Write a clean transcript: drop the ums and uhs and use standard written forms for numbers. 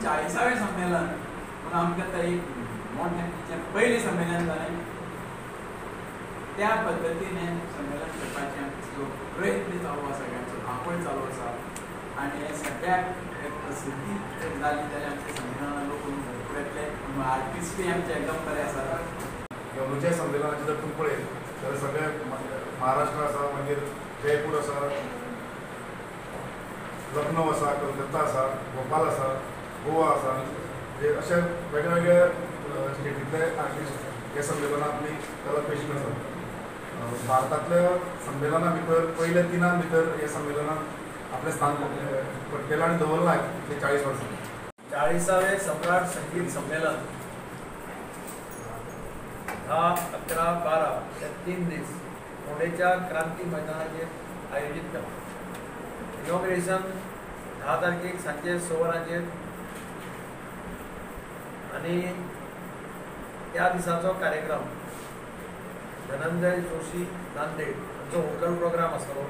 40वें संमेलन म्हणून आमकां एक मोठें पयलें संमेलन जालें त्या पद्दतीन हें संमेलन करपाचें आमचो प्रयत्न चालू आसा सगळ्यांचो धांवपळ चालू आसा आनी हें सद्याक प्रसिद्धी जाली जाल्यार आमच्या संमेलनान लोक येतले आर्टिस्टूय आमचे एकदम बरे आसात. अंदूच्या संमेलनाचे जर तुम्ही पळयत जाल्यार सगळे महाराष्ट्र आसा, मागीर जयपूर आसा, लखनौ आसा, कलकत्ता आसा, भोपाल आसा, गोवा आसा, म्हणजे अशे वेगवेगळ्या स्टेटींतले आर्टिस्ट हे संमेलनांत आपली कला पेशी आसात. भारतांतल्या संमेलना भितर पयल्या 3 भितर हे संमेलनात आपलें स्थान पटकेलां आनी दवरलां ते 40 वर्सां. 40वें सम्राट संगीत संमेलन 10, 11, 12 हे 3 दीस फोंडेच्या क्रांती मैदानाचेर आयोजीत केलां. इनॉग्रेशन 10 तारखेक सांजे 6 वरांचेर आनी त्या दिसाचो कार्यक्रम धनंजय जोशी नांदेड हांचो व्होकल प्रोग्राम आसतलो.